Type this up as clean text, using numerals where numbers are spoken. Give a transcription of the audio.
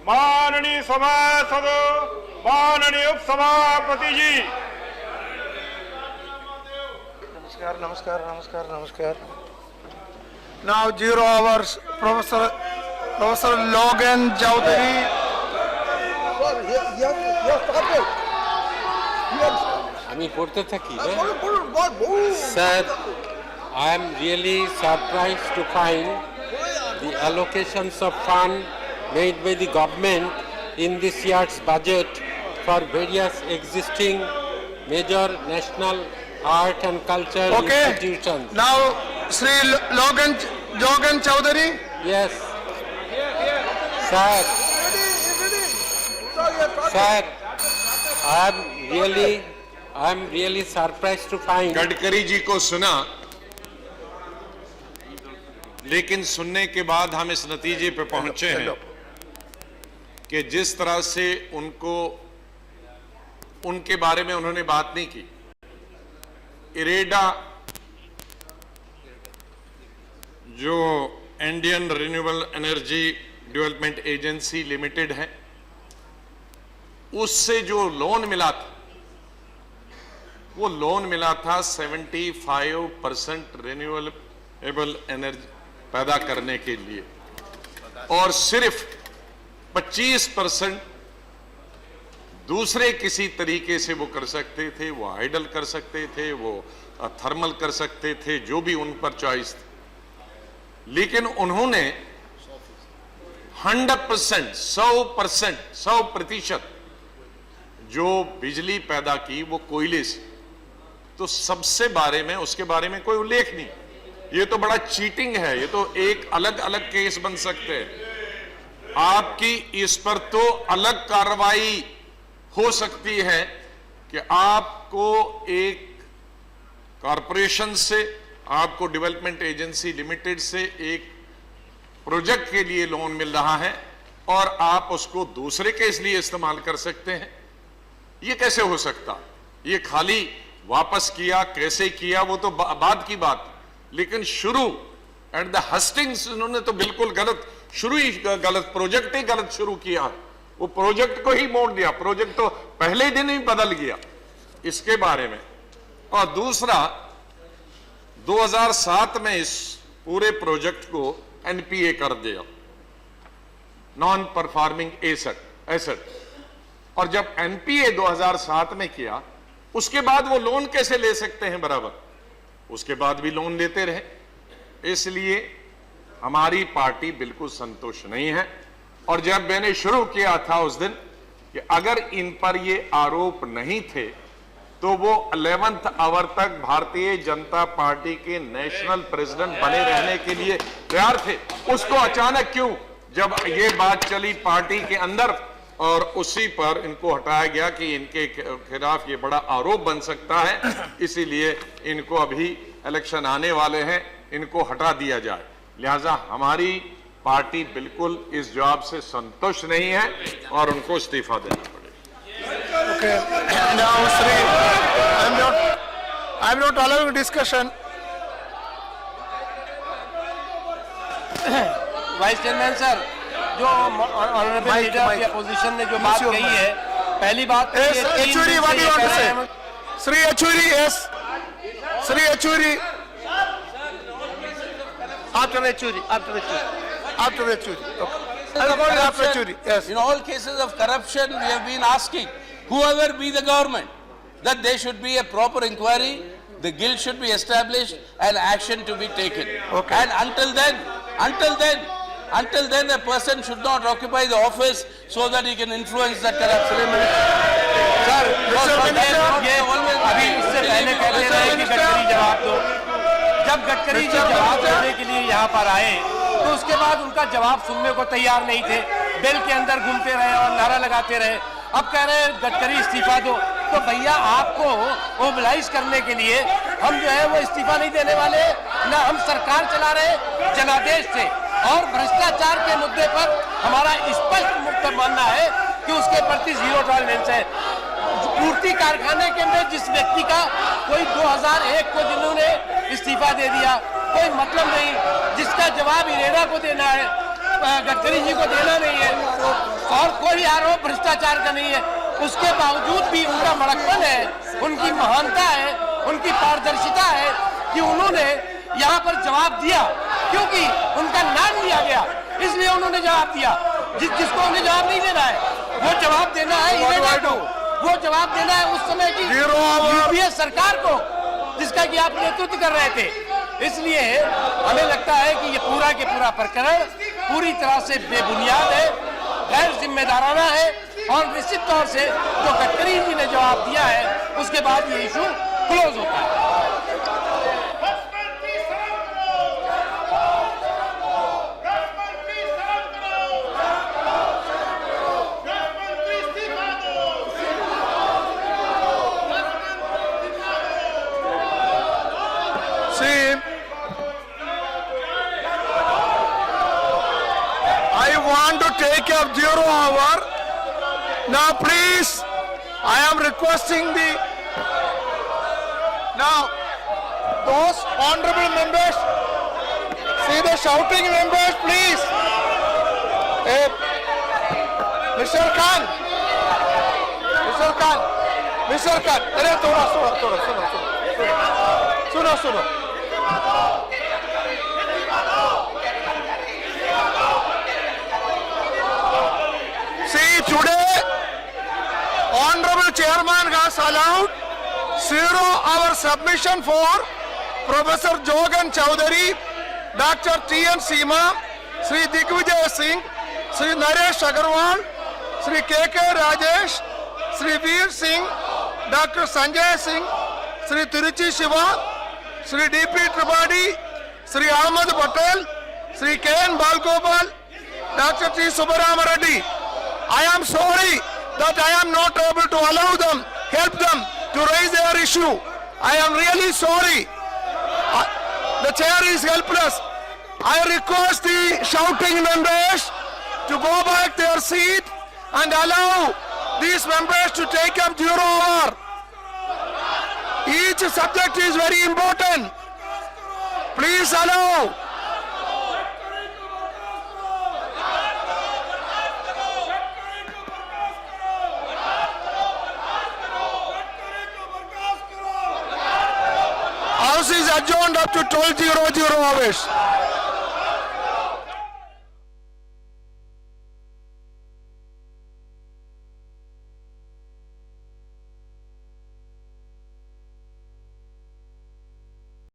माननीय सभासद, माननीय उपसभापति जी। नमस्कार नमस्कार नमस्कार नमस्कार। Now 0 hours, Professor Logan Chowdhury. আমি পড়তে থাকি। Sir, I am really surprised to find the allocations of fund made by the government in this year's budget for various existing major national art and culture institutions. Now Sri Logan Chowdhury. Yes. Sir, I am really surprised to find. Gadkari ji को सुना, लेकिन सुनने के बाद हम इस नतीजे पे पहुंचे हैं कि जिस तरह से उनके बारे में उन्होंने बात नहीं की। इरेडा जो Indian renewable energy development agency limited है, उससे जो लोन मिला था, वो लोन मिला था 75% रिन्यूएबल एनर्जी पैदा करने के लिए, और सिर्फ 25% दूसरे किसी तरीके से वो कर सकते थे। वो हाइडल कर सकते थे, वो थर्मल कर सकते थे, जो भी उन पर चॉइस थी। लेकिन उन्होंने 100%, 100% जो बिजली पैदा की वो कोयले से। तो सबसे बारे में, उसके बारे में कोई उल्लेख नहीं। ये तो बड़ा चीटिंग है। ये तो एक अलग अलग केस बन सकते हैं। आपकी इस पर तो अलग कार्रवाई हो सकती है कि आपको एक कॉरपोरेशन से, आपको डेवलपमेंट एजेंसी लिमिटेड से एक प्रोजेक्ट के लिए लोन मिल रहा है और आप उसको दूसरे के इसलिए इस्तेमाल कर सकते हैं। ये कैसे हो सकता? ये खाली वापस किया, कैसे किया, वो तो बाद की बात। लेकिन शुरू एट द हस्टिंग्स उन्होंने तो बिल्कुल गलत, शुरू ही गलत, प्रोजेक्ट ही गलत शुरू किया। वो प्रोजेक्ट को ही मोड़ दिया। प्रोजेक्ट तो पहले दिन ही बदल गया इसके बारे में। और दूसरा, 2007 में इस पूरे प्रोजेक्ट को एनपीए कर दिया, नॉन परफॉर्मिंग एसेट। और जब एनपीए 2007 में किया, उसके बाद वो लोन कैसे ले सकते हैं बराबर? उसके बाद भी लोन लेते रहे। इसलिए हमारी पार्टी बिल्कुल संतुष्ट नहीं है। और जब मैंने शुरू किया था उस दिन कि अगर इन पर ये आरोप नहीं थे तो वो 11th आवर तक भारतीय जनता पार्टी के नेशनल प्रेसिडेंट बने रहने के लिए तैयार थे। उसको अचानक क्यों, जब ये बात चली पार्टी के अंदर और उसी पर इनको हटाया गया कि इनके खिलाफ ये बड़ा आरोप बन सकता है, इसीलिए इनको अभी इलेक्शन आने वाले हैं, इनको हटा दिया जाए। लिहाजा हमारी पार्टी बिल्कुल इस जवाब से संतुष्ट नहीं है और उनको इस्तीफा देना पड़ेगा। Okay. Now Sri, I'm not allowing discussion. Vice chairman sir, जो honourable leader of the opposition ने जो बात कही है, पहली बात तो Yes, Achuri, what do you want to say? Sri Achuri, yes. Sri Achuri. After Achuri. Okay. After Achuri, yes. In all cases of corruption, we have been asking, whoever be the government, that there should be a proper inquiry, the guilt should be established, and action to be taken. Okay. And until then, a person should not occupy the office so that he can influence the corruption. Sir, ये अभी इससे पहले कहते रहे कि गडकरी जवाब दो। जब गडकरी जी जवाब देने के लिए यहाँ पर आए तो उसके बाद उनका जवाब सुनने को तैयार नहीं थे। बिल के अंदर घूमते रहे और नारा लगाते रहे। अब कह रहे हैं गडकरी इस्तीफा दो। तो भैया, आपको मोबिलाइज करने के लिए हम जो है वो इस्तीफा नहीं देने वाले, ना हम सरकार चला रहे जनादेश से। और भ्रष्टाचार के मुद्दे पर हमारा स्पष्ट मुक्त मानना है कि उसके प्रति जीरो टॉलरेंस है। पूर्ति कारखाने के अंदर जिस व्यक्ति का कोई 2001 को जिन्होंने इस्तीफा दे दिया, कोई मतलब नहीं, जिसका जवाब इरेडा को देना है, गडकरी जी को देना नहीं है और कोई आरोप भ्रष्टाचार का नहीं है, उसके बावजूद भी उनका बड़कपन है, उनकी महानता है, उनकी पारदर्शिता है कि उन्होंने यहाँ पर जवाब दिया, क्योंकि उनका नाम लिया गया इसलिए उन्होंने जवाब दिया। जिसको उन्हें जवाब नहीं देना है वो जवाब देना है इरेडा को, वो जवाब देना है उस समय की यूपीए सरकार को जिसका कि आप नेतृत्व कर रहे थे। इसलिए हमें लगता है कि ये पूरा के पूरा प्रकरण पूरी तरह से बेबुनियाद है, गैर जिम्मेदाराना है और निश्चित तौर से जो गडकरी जी ने जवाब दिया है उसके बाद ये इशू क्लोज होता है। See, I want to take up 0 hour. Now please, I am requesting now those honorable members, see the shouting members please. Mr. Khan, अरे थोड़ा सुनो। See, today, Honorable Chairman has allowed 0 hour submission for Professor Jogan Chowdhury, Dr. T.N. Seema, Sri Digvijay Singh, Sri Naresh Agarwal, Sri K.K. Rajesh, Sri Veer Singh, Dr. Sanjay Singh, Sri Tiruchi Shiva, Sri D.P. Tripathi, Sri Ahmad Patel, Sri K.N. Balgopal, Dr. T. Subbarama Reddy. I am sorry that I am not able to help them to raise their issue. I am really sorry. The chair is helpless. I request the shouting members to go back their seat and allow these members to take up 0 hour. Each subject is very important. Please allow. House is adjourned up to 12:00 hours.